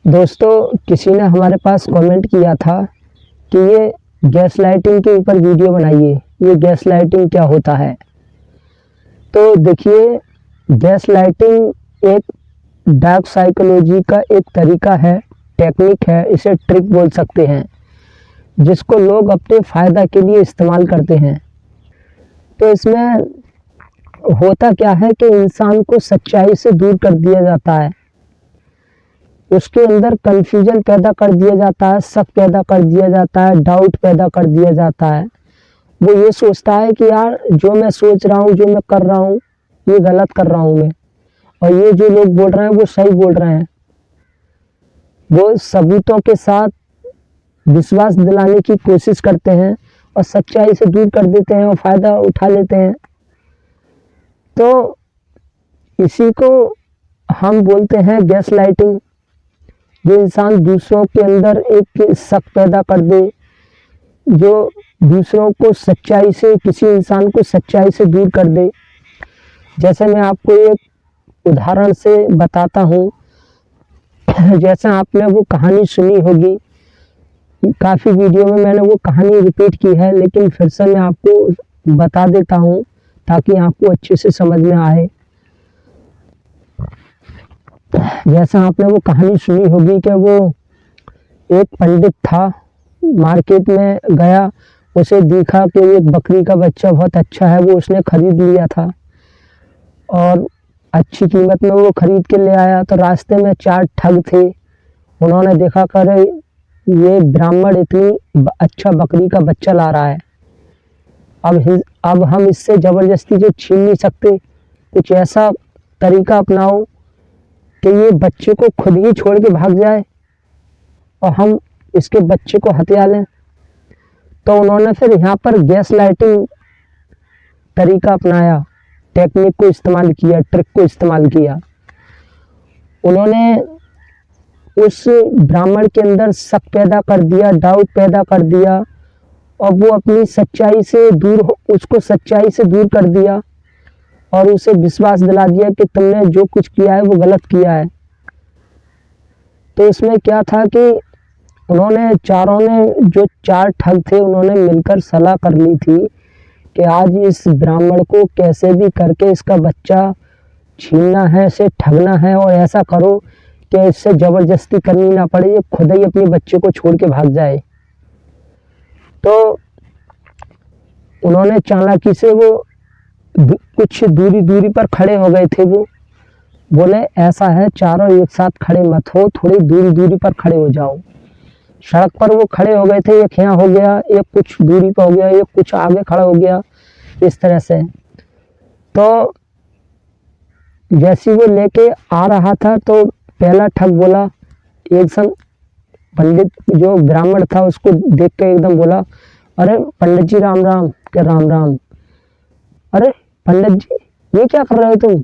दोस्तों, किसी ने हमारे पास कमेंट किया था कि ये गैस लाइटिंग के ऊपर वीडियो बनाइए। ये गैस लाइटिंग क्या होता है? तो देखिए, गैस लाइटिंग एक डार्क साइकोलॉजी का एक तरीका है, टेक्निक है, इसे ट्रिक बोल सकते हैं, जिसको लोग अपने फ़ायदा के लिए इस्तेमाल करते हैं। तो इसमें होता क्या है कि इंसान को सच्चाई से दूर कर दिया जाता है, उसके अंदर कन्फ्यूजन पैदा कर दिया जाता है, शक पैदा कर दिया जाता है, डाउट पैदा कर दिया जाता है। वो ये सोचता है कि यार जो मैं सोच रहा हूँ, जो मैं कर रहा हूँ, ये गलत कर रहा हूँ मैं, और ये जो लोग बोल रहे हैं वो सही बोल रहे हैं। वो सबूतों के साथ विश्वास दिलाने की कोशिश करते हैं और सच्चाई से दूर कर देते हैं और फ़ायदा उठा लेते हैं। तो इसी को हम बोलते हैं गैस लाइटिंग। जो इंसान दूसरों के अंदर एक शक पैदा कर दे, जो दूसरों को सच्चाई से, किसी इंसान को सच्चाई से दूर कर दे। जैसे मैं आपको एक उदाहरण से बताता हूँ। जैसे आपने वो कहानी सुनी होगी, काफ़ी वीडियो में मैंने वो कहानी रिपीट की है, लेकिन फिर से मैं आपको बता देता हूँ ताकि आपको अच्छे से समझ में आए। जैसा आपने वो कहानी सुनी होगी कि वो एक पंडित था, मार्केट में गया, उसे देखा कि एक बकरी का बच्चा बहुत अच्छा है, वो उसने खरीद लिया था और अच्छी कीमत में वो खरीद के ले आया। तो रास्ते में 4 ठग थे, उन्होंने देखा कर ये ब्राह्मण इतनी अच्छा बकरी का बच्चा ला रहा है, अब हम इससे ज़बरदस्ती जो छीन नहीं सकते, कुछ ऐसा तरीका अपनाओ कि ये बच्चे को खुद ही छोड़ के भाग जाए और हम इसके बच्चे को हत्या लें। तो उन्होंने फिर यहाँ पर गैस लाइटिंग तरीका अपनाया, टेक्निक को इस्तेमाल किया, ट्रिक को इस्तेमाल किया। उन्होंने उस ब्राह्मण के अंदर शक पैदा कर दिया, डाउट पैदा कर दिया, और वो अपनी सच्चाई से दूर, उसको सच्चाई से दूर कर दिया और उसे विश्वास दिला दिया कि तुमने जो कुछ किया है वो गलत किया है। तो इसमें क्या था कि उन्होंने चारों ने, जो 4 ठग थे, उन्होंने मिलकर सलाह कर ली थी कि आज इस ब्राह्मण को कैसे भी करके इसका बच्चा छीनना है, इसे ठगना है, और ऐसा करो कि इससे ज़बरदस्ती करनी ना पड़े, ये खुद ही अपने बच्चे को छोड़ के भाग जाए। तो उन्होंने चालाकी से, वो कुछ दूरी पर खड़े हो गए थे, वो बोले ऐसा है, चारों एक साथ खड़े मत हो, थोड़ी दूरी पर खड़े हो जाओ। सड़क पर वो खड़े हो गए थे, एक यहाँ हो गया, एक कुछ दूरी पर हो गया, एक कुछ आगे खड़ा हो गया, इस तरह से। तो जैसे वो लेके आ रहा था तो पहला ठग बोला, एकदम पंडित जो ब्राह्मण था उसको देख के एकदम बोला, अरे पंडित जी राम राम। के राम राम। अरे पंडित जी, ये क्या कर रहे हो तुम?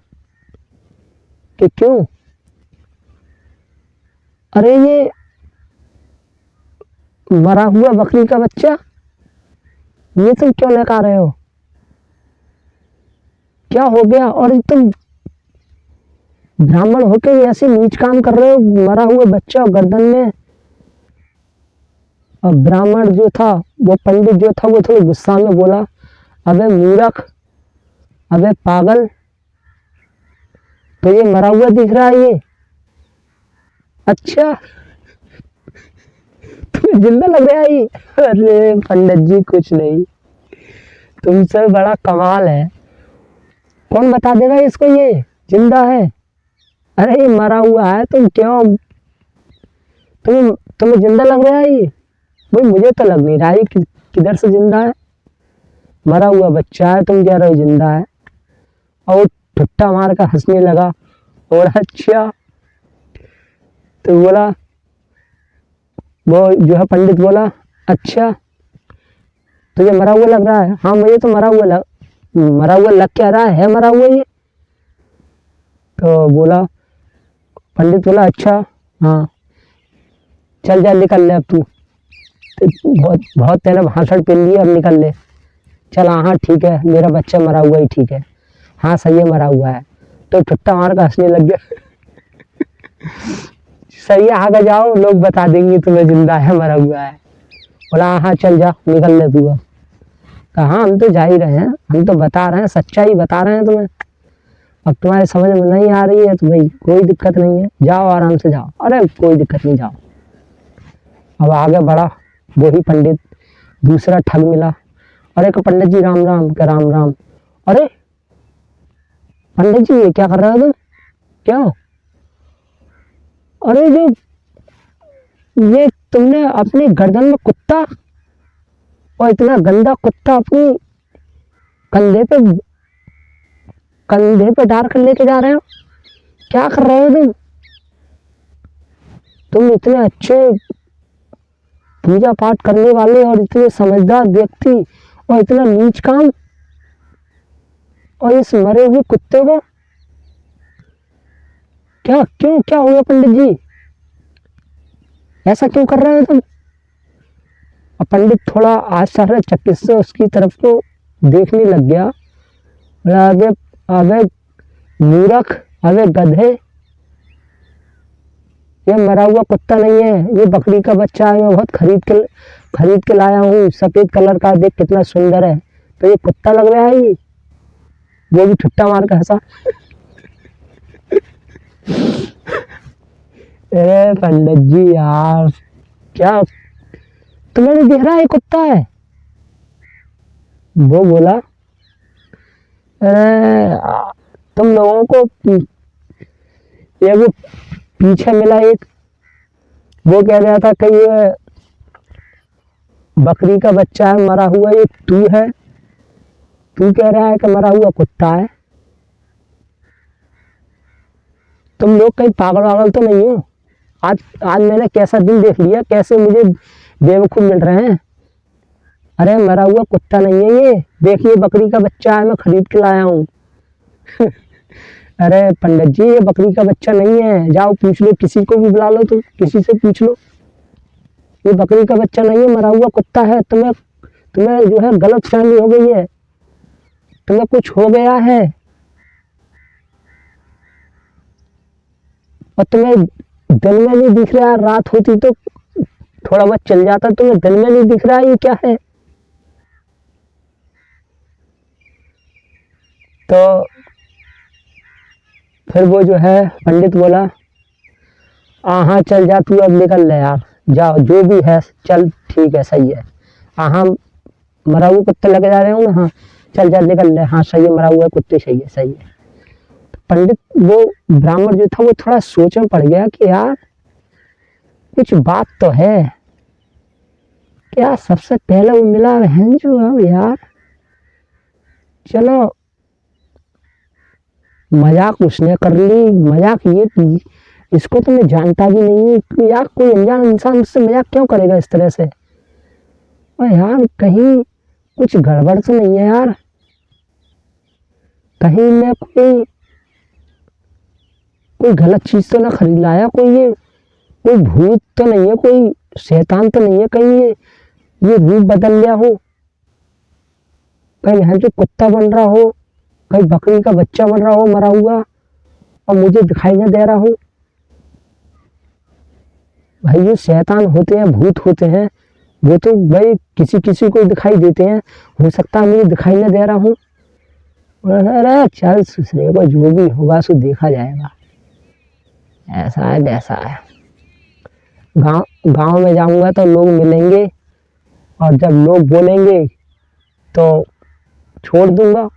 कि क्यों? अरे ये मरा हुआ बकरी का बच्चा, ये तुम क्यों लेकर आ रहे हो? क्या हो गया? और तुम ब्राह्मण होके ऐसे नीच काम कर रहे हो, मरा हुआ बच्चा गर्दन में। और ब्राह्मण जो था, वो पंडित जो था, वो थोड़े गुस्सा में बोला, अबे मूर्ख, अबे पागल, तो ये मरा हुआ दिख रहा है ये? अच्छा, तुम्हें जिंदा लग रहा है ये? अरे पंडित जी कुछ नहीं, तुमसे बड़ा कमाल है, कौन बता देगा इसको ये जिंदा है? अरे ये मरा हुआ है, तुम क्यों, तुम्हें जिंदा लग रहा है ये? भाई मुझे तो लग नहीं रहा है, किधर से जिंदा है? मरा हुआ बच्चा है, तुम कह रहे हो जिंदा है। और वो ठुट्टा मार कर हंसने लगा, और अच्छा, तो बोला, वो जो है पंडित बोला, अच्छा तुझे मरा हुआ लग रहा है? हाँ मुझे तो मरा हुआ लग क्या रहा है मरा हुआ ये? तो बोला, पंडित बोला, अच्छा हाँ, चल जा, निकल ले अब तू, बहुत तेरा भाषण पी लिया, अब निकल ले, चल। हाँ ठीक है, मेरा बच्चा मरा हुआ ही ठीक है, हाँ सही है, मरा हुआ है। तो ठुट्टा मार का हंसने लग गया। सही है, आगे जाओ, लोग बता देंगे तुम्हें जिंदा है मरा हुआ है। बोला हाँ चल जा, निकल ले तू। कहाँ, हम तो जा ही रहे हैं, हम तो बता रहे हैं, सच्चाई बता रहे हैं तुम्हें। अब तुम्हारे समझ में नहीं आ रही है तो भाई कोई दिक्कत नहीं है, जाओ आराम से जाओ। अरे कोई दिक्कत नहीं, जाओ। अब आगे बढ़ा, वही पंडित, दूसरा ठग मिला। अरे को पंडित जी राम राम, क्या राम राम। अरे पंडित जी ये क्या कर रहे हो तुम, क्या? अरे जो ये तुमने अपनी गर्दन में कुत्ता, और इतना गंदा कुत्ता अपनी कंधे पे डाल कर लेके जा रहे हो, क्या कर रहे हो तुम इतने अच्छे पूजा पाठ करने वाले और इतने समझदार व्यक्ति, और इतना नीच काम, और इस मरे हुए कुत्ते को क्या, क्यों, क्या हुआ पंडित जी, ऐसा क्यों कर रहे हो तुम? और पंडित थोड़ा आश्चर्यचकित से उसकी तरफ को देखने लग गया। बोला अबे अबे मूर्ख, अबे गधे, ये मरा हुआ कुत्ता नहीं है, ये बकरी का बच्चा है, मैं बहुत खरीद के लाया हूँ, सफेद कलर का, देख कितना सुंदर है। तो ये कुत्ता लग रहा है ये? वो भी ठुट्टा मार कर हंसा। अरे पंडित जी यार, क्या तुम्हें नहीं दिख रहा है कुत्ता है? वो बोला अरे तुम लोगों को ये वो पीछे मिला एक, वो कह रहा था कि ये बकरी का बच्चा है मरा हुआ, ये तू है, तू कह रहा है कि मरा हुआ कुत्ता है। तुम लोग कहीं पागल वागल तो नहीं हो? आज मैंने कैसा दिन देख लिया, कैसे मुझे बेवकूफ मिल रहे हैं। अरे मरा हुआ कुत्ता नहीं है ये, देखिए बकरी का बच्चा है, मैं खरीद के लाया हूँ। अरे पंडित जी ये बकरी का बच्चा नहीं है, जाओ पूछ लो, किसी को भी बुला लो, तुम किसी से पूछ लो, ये बकरी का बच्चा नहीं है, मरा हुआ कुत्ता है। तुम्हें जो है गलत फहमी हो गई है, तुम्हें कुछ हो गया है, और तुम्हें दिन में नहीं दिख रहा, रात होती तो थोड़ा बहुत चल जाता, तुम्हें दिन में नहीं दिख रहा, ये क्या है? तो फिर वो जो है पंडित बोला हाँ चल जा तू, अब निकल ले यार, जाओ जो भी है, चल ठीक है, सही है। हाँ मरा हुआ कुत्ते लगे जा रहे हो ना, हाँ चल जा निकल ले, हाँ सही है, मरा हुआ कुत्ते, सही है सही है। पंडित वो ब्राह्मण जो था वो थोड़ा सोच में पड़ गया कि यार कुछ बात तो है क्या, सबसे पहले वो मिला बहन जो है यार, चलो मजाक उसने कर ली, मजाक ये की, इसको तो मैं जानता भी नहीं हूँ कि यार कोई अनजान इंसान मुझसे मजाक क्यों करेगा इस तरह से। और यार कहीं कुछ गड़बड़ तो नहीं है यार, कहीं मैं कोई गलत चीज तो ना खरीद लाया, कोई भूत तो नहीं है, कोई शैतान तो नहीं है, कहीं ये रूप बदल लिया हो, कहीं यहाँ जो कुत्ता बन रहा हो, कहीं बकरी का बच्चा बन रहा हो मरा हुआ, और मुझे दिखाई न दे रहा हो। भाई ये शैतान होते हैं, भूत होते हैं, वो तो भाई किसी किसी को दिखाई देते हैं, हो सकता है मुझे दिखाई न दे रहा हूँ। अरे चल सुसरे को, जो भी होगा सो देखा जाएगा, ऐसा है वैसा है। गांव में जाऊंगा तो लोग मिलेंगे, और जब लोग बोलेंगे तो छोड़ दूंगा,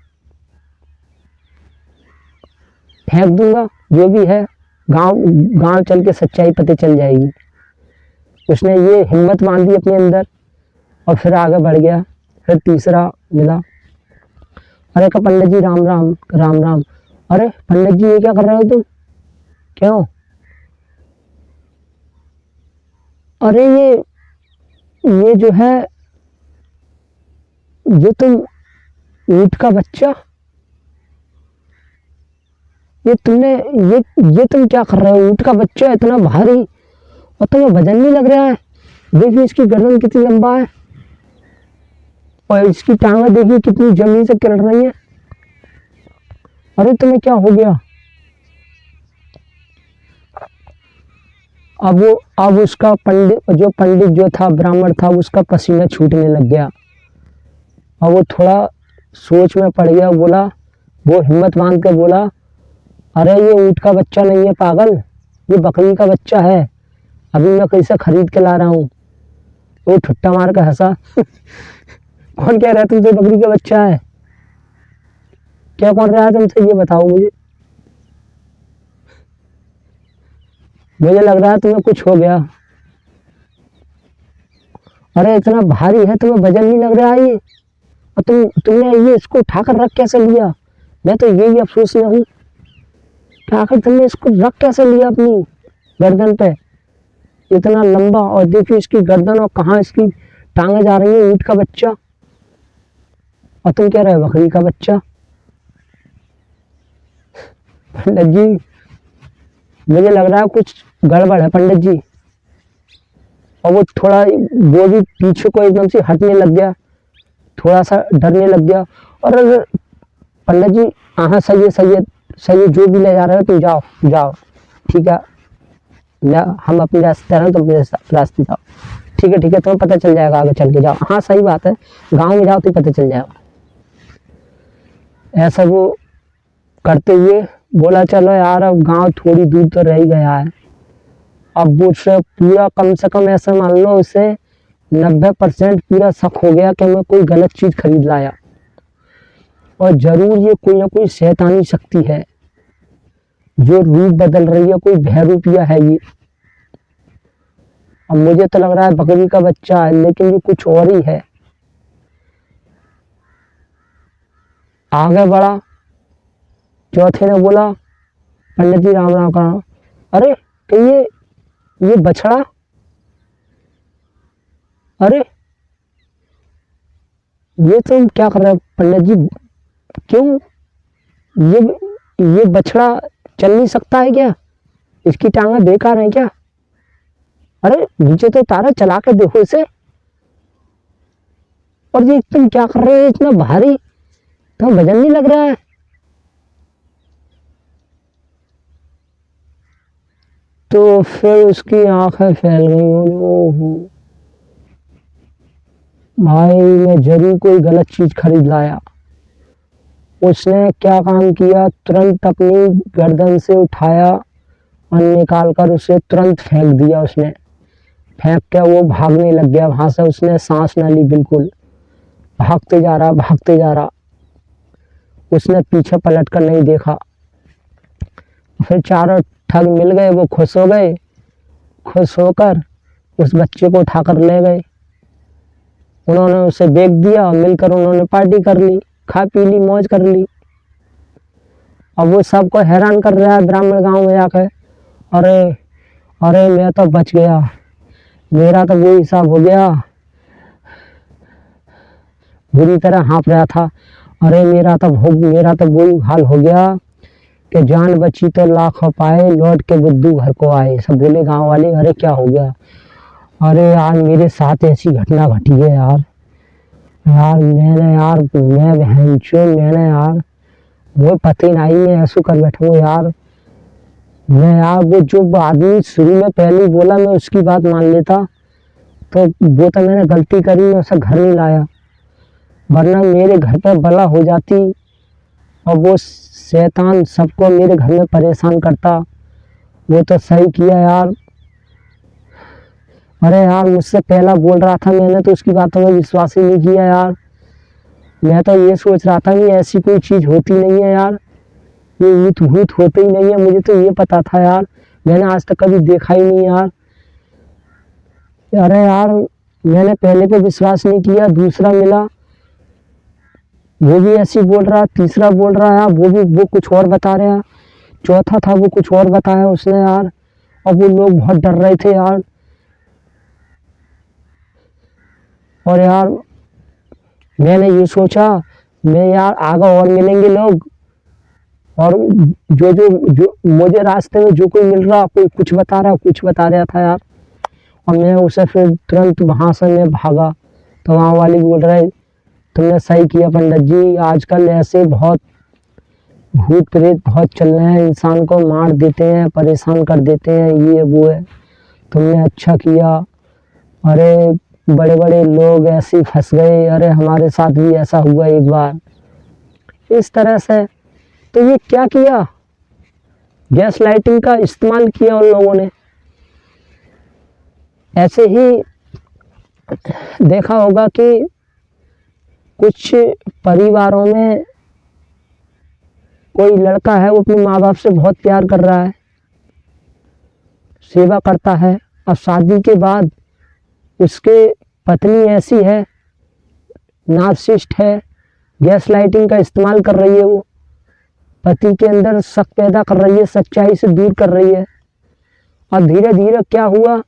फेंक दूंगा, जो भी है गांव चल के सच्चाई पता चल जाएगी। उसने ये हिम्मत बांधी अपने अंदर, और फिर आगे बढ़ गया। फिर तीसरा मिला, अरे का पंडित जी राम राम, राम राम। अरे पंडित जी ये क्या कर रहे हो तुम, क्यों? अरे ये जो है, ये तुम ऊंट का बच्चा, ये तुम क्या कर रहे हो? ऊंट का बच्चा इतना भारी, और तुम्हें वजन नहीं लग रहा है? देखिए इसकी गर्दन कितनी लंबा है, और इसकी टांगें देखिए कितनी जमीन से किरण रही है। अरे तुम्हें क्या हो गया? अब उसका पंडित जो था, ब्राह्मण था, उसका पसीना छूटने लग गया और वो थोड़ा सोच में पड़ गया। बोला, वो हिम्मत बांध के बोला, अरे ये ऊँट का बच्चा नहीं है पागल, ये बकरी का बच्चा है, अभी मैं कैसे खरीद के ला रहा हूँ। वो ठुट्टा मार के हंसा। कौन कह रहा है तुमसे बकरी का बच्चा है? क्या कौन रहा है तुमसे, ये बताओ मुझे। मुझे लग रहा है तुम्हें कुछ हो गया। अरे इतना भारी है, तुम्हें वजन नहीं लग रहा है ये? और तुमने ये इसको उठाकर रख कैसे लिया? मैं तो यही अफसोस में हूँ कि आखिर तुमने इसको रख कैसे लिया अपनी गर्दन पे, इतना लंबा। और देखिए इसकी गर्दन और कहाँ इसकी टांगे जा रही है, ऊँट का बच्चा, और तुम कह रहे हो बकरी का बच्चा। पंडित जी, मुझे लग रहा है कुछ गड़बड़ है पंडित जी। और वो थोड़ा, वो भी पीछे को एकदम से हटने लग गया, थोड़ा सा डरने लग गया। और पंडित जी, हाँ सही है, सही है, सही है, जो भी ले जा रहे हो तुम जाओ जाओ, ठीक है, हम अपने रास्ते रहे, तुम अपने रास्ते जाओ, ठीक है ठीक है, तुम्हें पता चल जाएगा आगे चल के, जाओ। हाँ सही बात है, गांव में जाओ तो पता चल जाएगा। ऐसा वो करते हुए बोला, चलो यार अब गांव थोड़ी दूर तो रह ही गया है। अब वो से पूरा, कम से कम ऐसा मान लो उसे 90% पूरा शक हो गया कि मैं कोई गलत चीज खरीद लाया, और जरूर ये कोई ना कोई शैतानी शक्ति है जो रूप बदल रही है, कोई भयरूपिया है ये। अब मुझे तो लग रहा है बकरी का बच्चा है, लेकिन ये कुछ और ही है। आगे बढ़ा, चौथे ने बोला, पंडित जी राम राम कहा, अरे तो ये बछड़ा, अरे ये तुम क्या कर रहे हो पंडित जी? क्यों, ये बछड़ा चल नहीं सकता है क्या? इसकी टांगे बेकार है क्या? अरे नीचे तो उतारा, चला के देखो इसे। और ये तुम क्या कर रहे हो, इतना भारी, तो वजन नहीं लग रहा है? तो फिर उसकी आंखें फैल गई। ओहो भाई, मैं जरूर कोई गलत चीज खरीद लाया। उसने क्या काम किया, तुरंत अपनी गर्दन से उठाया और निकाल कर उसे तुरंत फेंक दिया। उसने फेंक के वो भागने लग गया वहां से, उसने सांस ना ली, बिल्कुल भागते जा रहा, भागते जा रहा। उसने पीछे पलट कर नहीं देखा। फिर चारों ठग मिल गए, वो खुश हो गए, खुश होकर उस बच्चे को उठाकर ले गए। उन्होंने उसे बेच दिया, मिलकर उन्होंने पार्टी कर ली, खा पी ली, मौज कर ली। अब वो सबको हैरान कर रहा है ब्राह्मण गांव में जाकर, अरे अरे मैं तो बच गया, मेरा तो वो हिसाब हो गया। बुरी तरह हाँफ रहा था, अरे मेरा तो वही हाल हो गया कि जान बची तो लाखों पाए, लौट के बुद्धू घर को आए। सब बोले गांव वाले, अरे क्या हो गया? अरे यार मेरे साथ ऐसी घटना घटी है यार, मैंने यार वो पता ही नहीं, मैं ऐसा कर बैठा हूँ यार। मैं यार, वो जो आदमी शुरू में पहले बोला, मैं उसकी बात मान लेता, तो वो तो मैंने गलती करी, मैं उसे घर नहीं लाया, वरना मेरे घर पर बला हो जाती और वो शैतान सबको मेरे घर में परेशान करता। वो तो सही किया यार। अरे यार मुझसे पहला बोल रहा था, मैंने तो उसकी बातों में विश्वास ही नहीं किया यार। मैं तो ये सोच रहा था कि ऐसी कोई चीज़ होती नहीं है यार, ये ऊँट भूत होते ही नहीं है, मुझे तो ये पता था यार, मैंने आज तक कभी देखा ही नहीं यार। अरे यार मैंने पहले पे विश्वास नहीं किया, दूसरा मिला वो भी ऐसे बोल रहा, तीसरा बोल रहा है वो कुछ और बता रहा, चौथा था वो कुछ और बताया उसने यार। और वो लोग बहुत डर रहे थे यार। और यार मैंने ये सोचा, मैं यार आगे और मिलेंगे लोग, और जो मुझे रास्ते में जो कोई मिल रहा, कोई कुछ बता रहा था यार। और मैं उसे फिर तुरंत वहाँ से मैं भागा। तो वहाँ वाले बोल रहे, तुमने सही किया पंडित जी, आजकल ऐसे बहुत भूत प्रेत बहुत चल रहे हैं, इंसान को मार देते हैं, परेशान कर देते हैं, ये वो है। तुमने अच्छा किया, अरे बड़े बड़े लोग ऐसे ही फंस गए, अरे हमारे साथ भी ऐसा हुआ एक बार, इस तरह से। तो ये क्या किया, गैस लाइटिंग का इस्तेमाल किया उन लोगों ने। ऐसे ही देखा होगा कि कुछ परिवारों में कोई लड़का है, वो अपने माँ बाप से बहुत प्यार कर रहा है, सेवा करता है, और शादी के बाद उसके पत्नी ऐसी है, नार्सिसिस्ट है, गैस लाइटिंग का इस्तेमाल कर रही है, वो पति के अंदर शक पैदा कर रही है, सच्चाई से दूर कर रही है। और धीरे धीरे क्या हुआ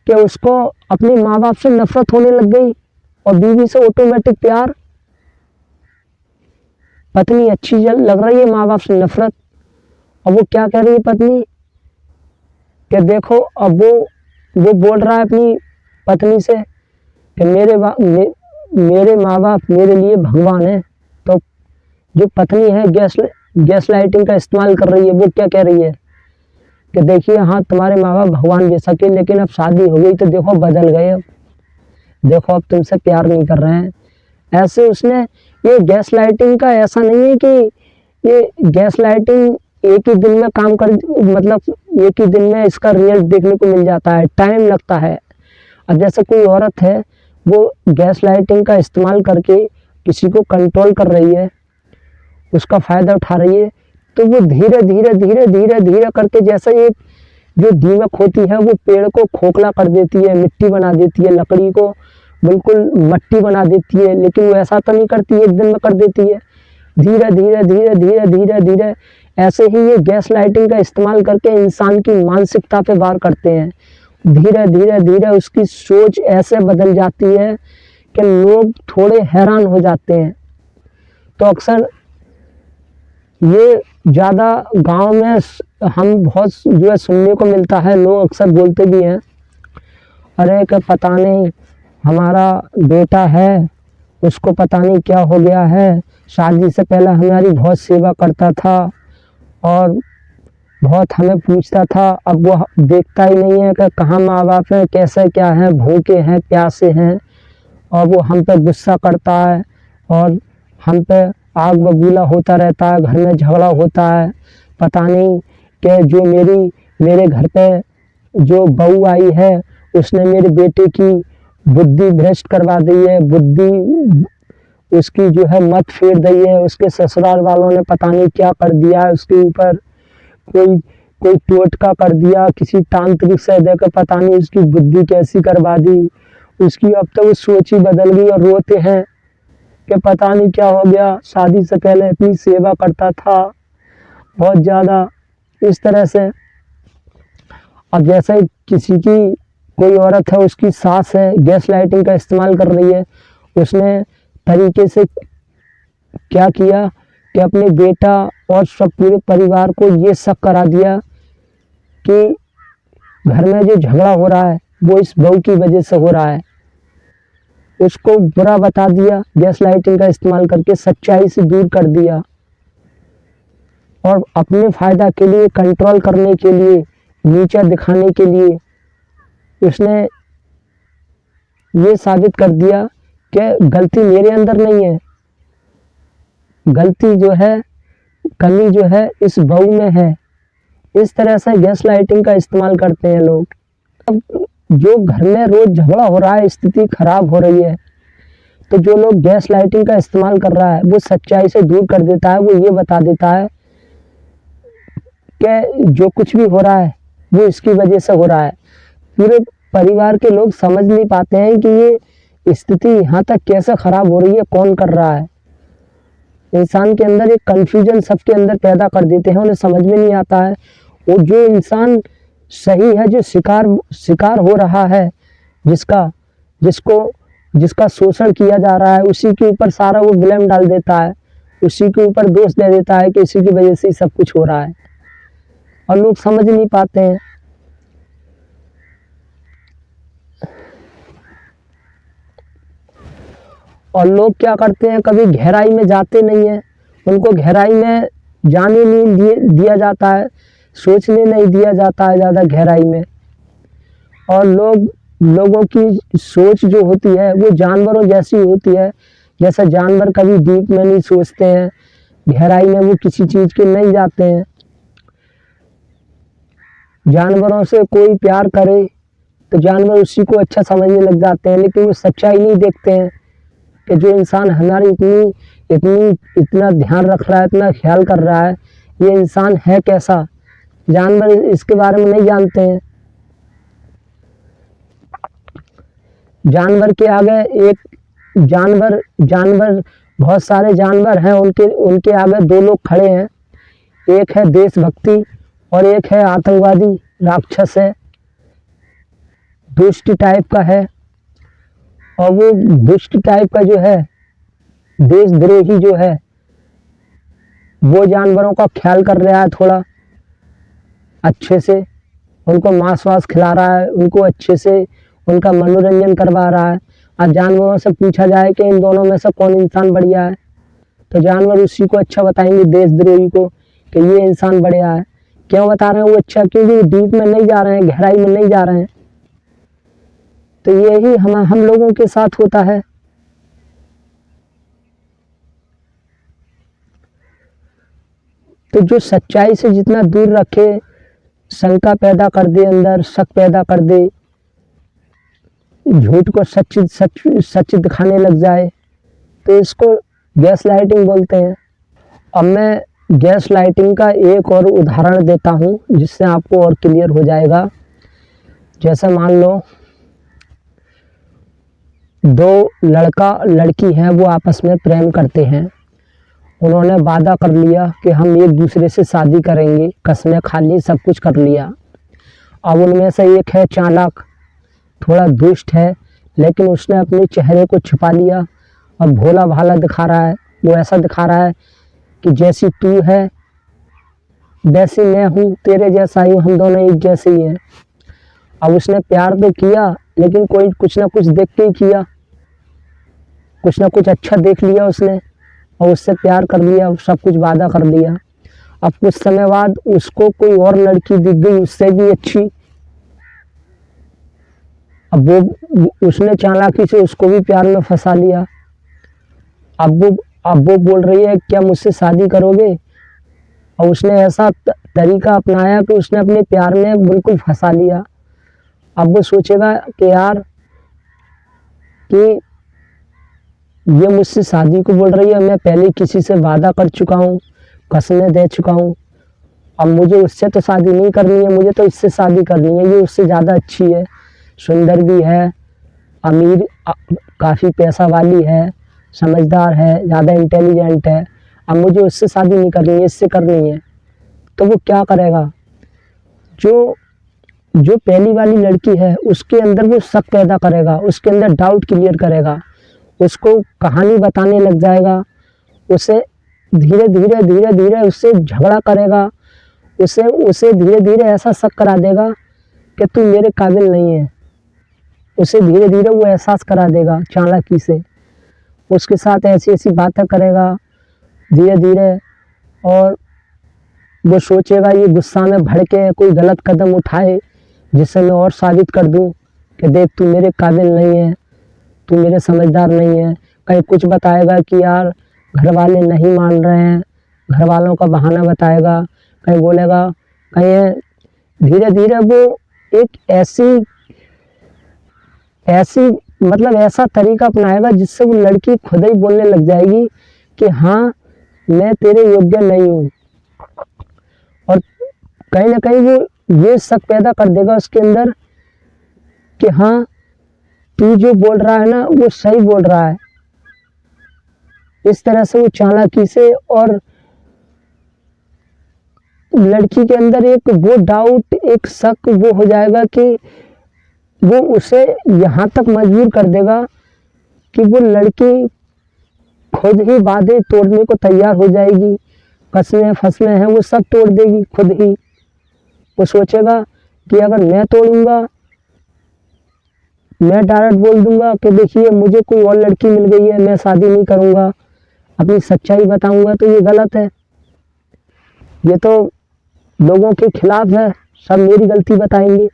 कि उसको अपने माँ बाप से नफरत होने लग गई, और बीवी से ऑटोमेटिक प्यार। पत्नी अच्छी लग रही है, माँ बाप से नफरत। और वो क्या कह रही है पत्नी कि देखो, अब वो बोल रहा है अपनी पत्नी से कि मेरे माँ बाप मेरे लिए भगवान है। तो जो पत्नी है गैस लाइटिंग का इस्तेमाल कर रही है, वो क्या कह रही है कि देखिए, हाँ तुम्हारे माँ बाप भगवान जैसा के, लेकिन अब शादी हो गई तो देखो बदल गए, अब देखो अब तुमसे प्यार नहीं कर रहे हैं। ऐसे उसने, ये गैस लाइटिंग का ऐसा नहीं है कि ये गैस लाइटिंग एक ही दिन में काम कर, मतलब एक ही दिन में इसका रिजल्ट देखने को मिल जाता है, टाइम लगता है। अब जैसे कोई औरत है, वो गैस लाइटिंग का इस्तेमाल करके किसी को कंट्रोल कर रही है, उसका फ़ायदा उठा रही है, तो वो धीरे धीरे धीरे धीरे धीरे करके, जैसे एक जो दीमक होती है वो पेड़ को खोखला कर देती है, मिट्टी बना देती है, लकड़ी को बिल्कुल मट्टी बना देती है, लेकिन वो ऐसा तो नहीं करती एक दिन में कर देती है, धीरे धीरे धीरे धीरे धीरे धीरे। ऐसे ही ये गैस लाइटिंग का इस्तेमाल करके इंसान की मानसिकता पे वार करते हैं। धीरे धीरे धीरे उसकी सोच ऐसे बदल जाती है कि लोग थोड़े हैरान हो जाते हैं। तो अक्सर ये ज़्यादा गांव में हम बहुत जो है सुनने को मिलता है, लोग अक्सर बोलते भी हैं, अरे कि पता नहीं हमारा बेटा है, उसको पता नहीं क्या हो गया है, शादी से पहले हमारी बहुत सेवा करता था और बहुत हमें पूछता था, अब वो देखता ही नहीं है कि कहाँ माँ बाप हैं, कैसे क्या हैं, भूखे हैं, प्यासे हैं, और वो हम पे गुस्सा करता है और हम पे आग बबूला होता रहता है, घर में झगड़ा होता है। पता नहीं कि जो मेरे घर पे जो बहू आई है, उसने मेरे बेटे की बुद्धि भ्रष्ट करवा दी है, बुद्धि उसकी जो है मत फेर दी है, उसके ससुराल वालों ने पता नहीं क्या कर दिया है उसके ऊपर, कोई टोटका कर दिया, किसी तांत्रिक से देकर पता नहीं उसकी बुद्धि कैसी करवा दी उसकी। अब तो वो सोच ही बदल गई और रोते हैं कि पता नहीं क्या हो गया, शादी से पहले इतनी सेवा करता था बहुत ज़्यादा, इस तरह से। अब जैसे किसी की कोई औरत है, उसकी सास है, गैस लाइटिंग का इस्तेमाल कर रही है, उसने तरीके से क्या किया कि अपने बेटा और सब पूरे परिवार को ये शक करा दिया कि घर में जो झगड़ा हो रहा है वो इस बहू की वजह से हो रहा है। उसको बुरा बता दिया, गैस लाइटिंग का इस्तेमाल करके सच्चाई से दूर कर दिया, और अपने फायदा के लिए, कंट्रोल करने के लिए, नीचा दिखाने के लिए उसने ये साबित कर दिया कि गलती मेरे अंदर नहीं है, गलती जो है, कमी जो है इस बहू में है। इस तरह से गैस लाइटिंग का इस्तेमाल करते हैं लोग। अब जो घर में रोज झगड़ा हो रहा है, स्थिति खराब हो रही है, तो जो लोग गैस लाइटिंग का इस्तेमाल कर रहा है वो सच्चाई से दूर कर देता है। वो ये बता देता है कि जो कुछ भी हो रहा है वो इसकी वजह से हो रहा है। पूरे परिवार के लोग समझ नहीं पाते हैं कि ये स्थिति यहाँ तक कैसे खराब हो रही है, कौन कर रहा है। इंसान के अंदर एक कन्फ्यूजन सबके अंदर पैदा कर देते हैं, उन्हें समझ में नहीं आता है। वो जो इंसान सही है, जो शिकार हो रहा है, जिसका शोषण किया जा रहा है, उसी के ऊपर सारा वो ब्लेम डाल देता है, उसी के ऊपर दोष दे देता है कि इसी की वजह से सब कुछ हो रहा है, और लोग समझ नहीं पाते हैं। और लोग क्या करते हैं, कभी गहराई में जाते नहीं हैं, उनको गहराई में जाने नहीं दिया जाता है, सोचने नहीं दिया जाता है ज़्यादा गहराई में। और लोगों की सोच जो होती है वो जानवरों जैसी होती है। जैसा जानवर कभी डीप में नहीं सोचते हैं, गहराई में वो किसी चीज़ के नहीं जाते हैं। जानवरों से कोई प्यार करे तो जानवर उसी को अच्छा समझने लग जाते हैं, लेकिन वो सच्चाई नहीं देखते हैं कि जो इंसान हमारी इतना ध्यान रख रहा है, इतना ख्याल कर रहा है, ये इंसान है कैसा। जानवर इसके बारे में नहीं जानते हैं। जानवर के आगे एक जानवर बहुत सारे जानवर हैं, उनके आगे दो लोग खड़े हैं। एक है देशभक्ति और एक है आतंकवादी, राक्षस है, दुष्ट टाइप का है। और वो दुष्ट टाइप का जो है, देशद्रोही जो है, वो जानवरों का ख्याल कर रहा है थोड़ा अच्छे से, उनको मांस वास खिला रहा है, उनको अच्छे से उनका मनोरंजन करवा रहा है। और जानवरों से पूछा जाए कि इन दोनों में से कौन इंसान बढ़िया है, तो जानवर उसी को अच्छा बताएंगे, देशद्रोही को, कि ये इंसान बढ़िया है। क्यों बता रहे हैं वो अच्छा? क्योंकि वो डीप में नहीं जा रहे हैं, गहराई में नहीं जा रहे हैं। तो यही हम लोगों के साथ होता है। तो जो सच्चाई से जितना दूर रखे, शंका पैदा कर दे, अंदर शक पैदा कर दे, झूठ को सच दिखाने लग जाए, तो इसको गैस लाइटिंग बोलते हैं। अब मैं गैस लाइटिंग का एक और उदाहरण देता हूँ जिससे आपको और क्लियर हो जाएगा। जैसे मान लो दो लड़का लड़की हैं, वो आपस में प्रेम करते हैं। उन्होंने वादा कर लिया कि हम एक दूसरे से शादी करेंगे, कसमें खा ली, सब कुछ कर लिया। अब उनमें से एक है चालाक, थोड़ा दुष्ट है, लेकिन उसने अपने चेहरे को छिपा लिया और भोला भाला दिखा रहा है। वो ऐसा दिखा रहा है कि जैसी तू है वैसी मैं हूँ, तेरे जैसा ही, हम दोनों एक जैसे ही हैं। अब उसने प्यार तो किया, लेकिन कोई कुछ ना कुछ देख के ही किया, कुछ ना कुछ अच्छा देख लिया उसने और उससे प्यार कर लिया, सब कुछ वादा कर लिया। अब कुछ समय बाद उसको कोई और लड़की दिख गई, उससे भी अच्छी। अब वो उसने चालाकी से उसको भी प्यार में फंसा लिया। अब वो बोल रही है क्या मुझसे शादी करोगे? और उसने ऐसा तरीका अपनाया कि उसने अपने प्यार में बिल्कुल फंसा लिया। अब वो सोचेगा कि यार कि ये मुझसे शादी को बोल रही है, मैं पहले किसी से वादा कर चुका हूँ, कसमें दे चुका हूँ, अब मुझे उससे तो शादी नहीं करनी है, मुझे तो इससे शादी करनी है। ये उससे ज़्यादा अच्छी है, सुंदर भी है, अमीर, काफ़ी पैसा वाली है, समझदार है, ज़्यादा इंटेलिजेंट है। अब मुझे उससे शादी नहीं करनी है, इससे करनी है। तो वो क्या करेगा? जो पहली वाली लड़की है उसके अंदर वो शक पैदा करेगा, उसके अंदर डाउट क्लियर करेगा, उसको कहानी बताने लग जाएगा, उसे धीरे धीरे उससे झगड़ा करेगा, उसे धीरे धीरे ऐसा शक करा देगा कि तू मेरे काबिल नहीं है। उसे धीरे धीरे वो एहसास करा देगा चालाकी से, उसके साथ ऐसी ऐसी बातें करेगा धीरे धीरे। और वो सोचेगा ये गुस्सा में भड़के कोई गलत कदम उठाए जिससे मैं और साबित कर दूं कि देख तू मेरे काबिल नहीं है, तू मेरे समझदार नहीं है। कहीं कुछ बताएगा कि यार घर वाले नहीं मान रहे हैं, घर वालों का बहाना बताएगा, कहीं बोलेगा, कहीं धीरे धीरे वो एक ऐसी मतलब ऐसा तरीका अपनाएगा जिससे वो लड़की खुद ही बोलने लग जाएगी कि हाँ मैं तेरे योग्य नहीं हूँ। और कहीं ना कहीं वो ये शक पैदा कर देगा उसके अंदर कि हाँ तू जो बोल रहा है ना वो सही बोल रहा है। इस तरह से वो चालाकी से, और लड़की के अंदर एक वो डाउट, एक शक वो हो जाएगा कि वो उसे यहाँ तक मजबूर कर देगा कि वो लड़की खुद ही वादे तोड़ने को तैयार हो जाएगी, कसमें फसलें हैं वो सब तोड़ देगी खुद ही। वो सोचेगा कि अगर मैं तोड़ूंगा, मैं डायरेक्ट बोल दूंगा कि देखिए मुझे कोई और लड़की मिल गई है, मैं शादी नहीं करूंगा, अपनी सच्चाई बताऊंगा, तो ये गलत है, ये तो लोगों के खिलाफ है, सब मेरी गलती बताएंगे।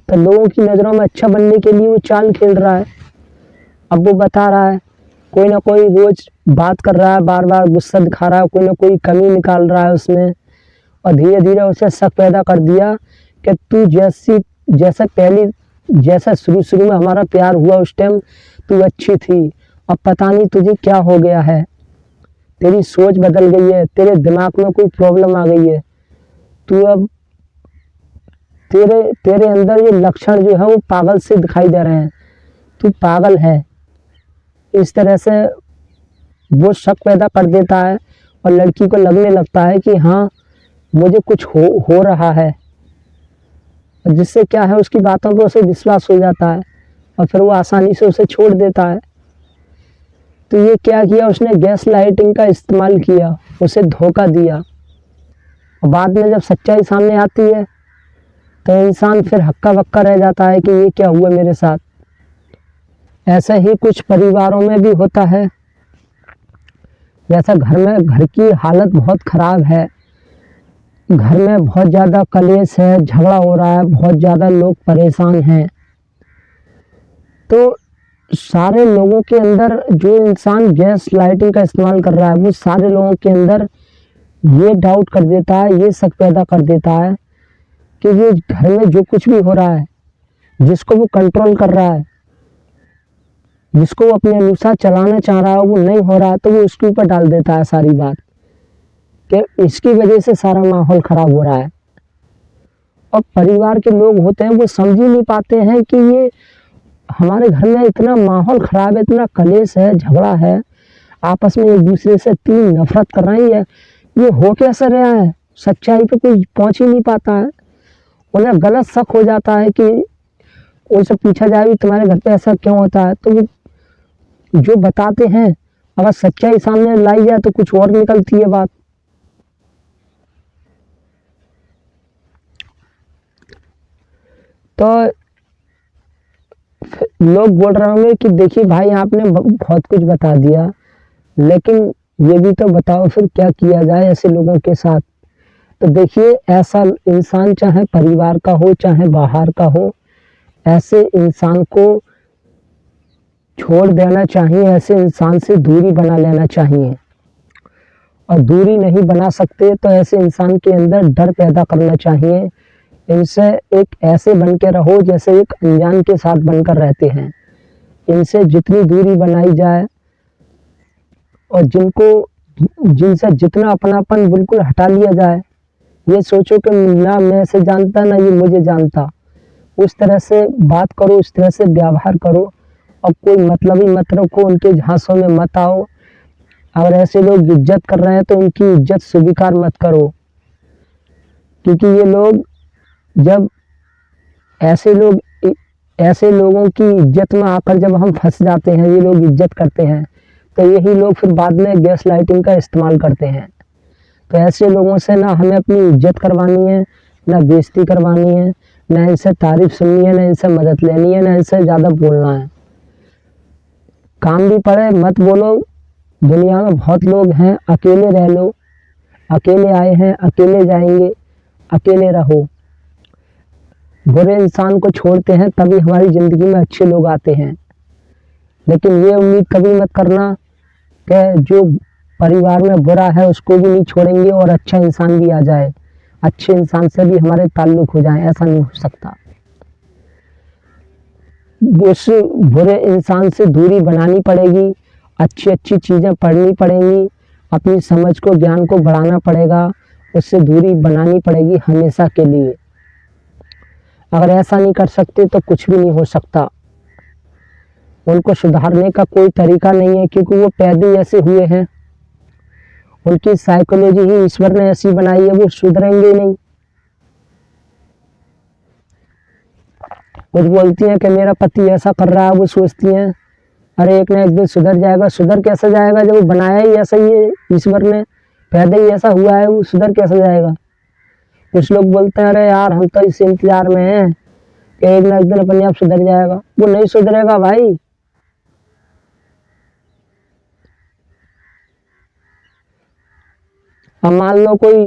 तो लोगों की नज़रों में अच्छा बनने के लिए वो चाल खेल रहा है। अब वो बता रहा है, कोई ना कोई रोज बात कर रहा है, बार बार गुस्सा दिखा रहा है, कोई ना कोई कमी निकाल रहा है उसमें, और धीरे धीरे उसे शक पैदा कर दिया कि तू जैसा शुरू शुरू में हमारा प्यार हुआ उस टाइम तू अच्छी थी, अब पता नहीं तुझे क्या हो गया है, तेरी सोच बदल गई है, तेरे दिमाग में कोई प्रॉब्लम आ गई है, तू अब तेरे तेरे अंदर ये लक्षण जो है वो पागल से दिखाई दे रहे हैं, तू पागल है। इस तरह से वो शक पैदा कर देता है और लड़की को लगने लगता है कि हाँ मुझे कुछ हो रहा है, जिससे क्या है उसकी बातों पर उसे विश्वास हो जाता है और फिर वो आसानी से उसे छोड़ देता है। तो ये क्या किया उसने, गैस लाइटिंग का इस्तेमाल किया, उसे धोखा दिया। और बाद में जब सच्चाई सामने आती है तो इंसान फिर हक्का बक्का रह जाता है कि ये क्या हुआ मेरे साथ। ऐसा ही कुछ परिवारों में भी होता है। जैसा घर की हालत बहुत ख़राब है, घर में बहुत ज़्यादा कलेश है, झगड़ा हो रहा है, बहुत ज़्यादा लोग परेशान हैं, तो सारे लोगों के अंदर जो इंसान गैस लाइटिंग का इस्तेमाल कर रहा है वो सारे लोगों के अंदर ये डाउट कर देता है, ये शक पैदा कर देता है कि ये घर में जो कुछ भी हो रहा है, जिसको वो कंट्रोल कर रहा है, जिसको वो अपने अनुसार चलाना चाह रहा है वो नहीं हो रहा है, तो वो उसके ऊपर डाल देता है सारी बात कि इसकी वजह से सारा माहौल ख़राब हो रहा है। और परिवार के लोग होते हैं वो समझ ही नहीं पाते हैं कि ये हमारे घर में इतना माहौल ख़राब है, इतना कलेश है, झगड़ा है, आपस में एक दूसरे से इतनी नफरत कर रही है, ये हो कैसे रहा है, सच्चाई पे कोई पहुंच ही नहीं पाता है। उन्हें गलत शक हो जाता है कि उनसे पूछा जाए तुम्हारे घर पे ऐसा क्यों होता है, तो वो जो बताते हैं अगर सच्चाई सामने लाई जाए तो कुछ और निकलती है बात। तो लोग बोल रहे होंगे कि देखिए भाई आपने बहुत कुछ बता दिया, लेकिन ये भी तो बताओ फिर क्या किया जाए ऐसे लोगों के साथ। तो देखिए ऐसा इंसान चाहे परिवार का हो चाहे बाहर का हो, ऐसे इंसान को छोड़ देना चाहिए, ऐसे इंसान से दूरी बना लेना चाहिए। और दूरी नहीं बना सकते तो ऐसे इंसान के अंदर डर पैदा करना चाहिए, इनसे एक ऐसे बन के रहो जैसे एक अनजान के साथ बनकर रहते हैं। इनसे जितनी दूरी बनाई जाए और जिनसे जितना अपनापन बिल्कुल हटा लिया जाए, ये सोचो कि ना मैं इसे जानता ना ये मुझे जानता, उस तरह से बात करो, उस तरह से व्यवहार करो और कोई मतलब ही मत रखो, उनके झांसों में मत आओ। अगर ऐसे लोग इज्जत कर रहे हैं तो उनकी इज्जत स्वीकार मत करो, क्योंकि ये लोग जब ऐसे लोगों की इज्जत में आकर जब हम फंस जाते हैं, ये लोग इज्जत करते हैं, तो यही लोग फिर बाद में गैस लाइटिंग का इस्तेमाल करते हैं। तो ऐसे लोगों से ना हमें अपनी इज्जत करवानी है, ना बेइज्जती करवानी है, ना इनसे तारीफ सुननी है, ना इनसे मदद लेनी है, ना इनसे ज़्यादा बोलना है। काम भी पड़े मत बोलो, दुनिया में बहुत लोग हैं, अकेले रह लो, अकेले आए हैं अकेले जाएंगे, अकेले रहो। बुरे इंसान को छोड़ते हैं तभी हमारी ज़िंदगी में अच्छे लोग आते हैं, लेकिन ये उम्मीद कभी मत करना कि जो परिवार में बुरा है उसको भी नहीं छोड़ेंगे और अच्छा इंसान भी आ जाए, अच्छे इंसान से भी हमारे ताल्लुक हो जाए, ऐसा नहीं हो सकता। उस बुरे इंसान से दूरी बनानी पड़ेगी, अच्छी अच्छी चीज़ें पढ़नी पड़ेंगी, अपनी समझ को ज्ञान को बढ़ाना पड़ेगा, उससे दूरी बनानी पड़ेगी हमेशा के लिए। अगर ऐसा नहीं कर सकते तो कुछ भी नहीं हो सकता। उनको सुधारने का कोई तरीका नहीं है, क्योंकि वो पैदा ही ऐसे हुए हैं, उनकी साइकोलॉजी ही ईश्वर ने ऐसी बनाई है, वो सुधरेंगे नहीं। कुछ बोलती हैं कि मेरा पति ऐसा कर रहा है, वो सोचती हैं अरे एक ना एक दिन सुधर जाएगा। सुधर कैसे जाएगा जब वो बनाया ही ऐसा ही है, ईश्वर ने पैदा ही ऐसा हुआ है, वो सुधर कैसे जाएगा। कुछ लोग बोलते हैं अरे यार हम तो इस इंतजार में हैं कि एक ना एक दिन अपने आप सुधर जाएगा, वो नहीं सुधरेगा भाई। अब मान लो कोई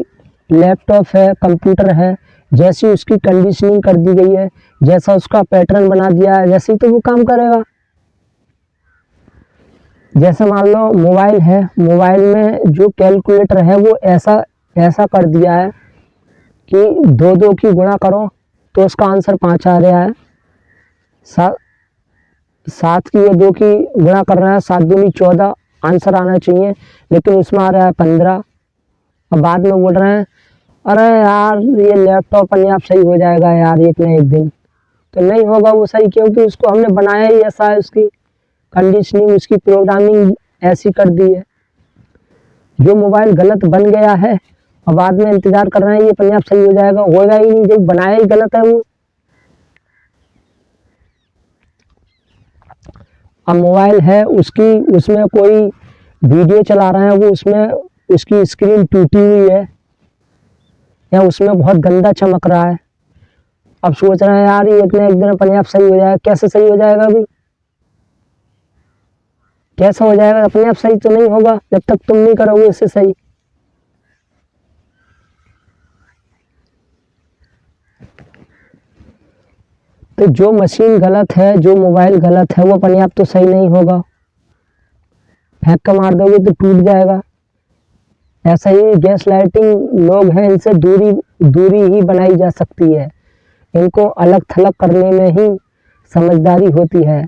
लैपटॉप है, कंप्यूटर है, जैसी उसकी कंडीशनिंग कर दी गई है, जैसा उसका पैटर्न बना दिया है, वैसे ही तो वो काम करेगा। जैसे मान लो मोबाइल है, मोबाइल में जो कैलकुलेटर है वो ऐसा ऐसा कर दिया है कि 2 की गुणा करो तो उसका आंसर 5 आ रहा है। 7 की ये 2 की गुणा कर रहा है, 7 दूनी 14 आंसर आना चाहिए, लेकिन उसमें आ रहा है 15। अब बाद में बोल रहे हैं अरे यार ये लैपटॉप अपने आप सही हो जाएगा यार एक ना एक दिन। तो नहीं होगा वो सही, क्योंकि उसको हमने बनाया ही ऐसा है, उसकी कंडीशनिंग, उसकी प्रोग्रामिंग ऐसी कर दी है। जो मोबाइल गलत बन गया है और बाद में इंतजार कर रहे हैं ये अपने आप सही हो जाएगा, होगा ही नहीं, जब बनाया ही गलत है वो। अब मोबाइल है उसमें कोई वीडियो चला रहे हैं, वो उसमें उसकी स्क्रीन टूटी हुई है या उसमें बहुत गंदा चमक रहा है। अब सोच रहे हैं यार ये एक ना एक दिन अपने आप सही हो जाएगा। कैसे सही हो जाएगा अभी? कैसा हो जाएगा? अपने आप सही तो नहीं होगा जब तक तुम नहीं करोगे इससे सही। तो जो मशीन गलत है, जो मोबाइल गलत है, वो अपने आप तो सही नहीं होगा। फेंक कर मार दोगे तो टूट जाएगा। ऐसा ही गैस लाइटिंग लोग हैं, इनसे दूरी ही बनाई जा सकती है। इनको अलग थलग करने में ही समझदारी होती है।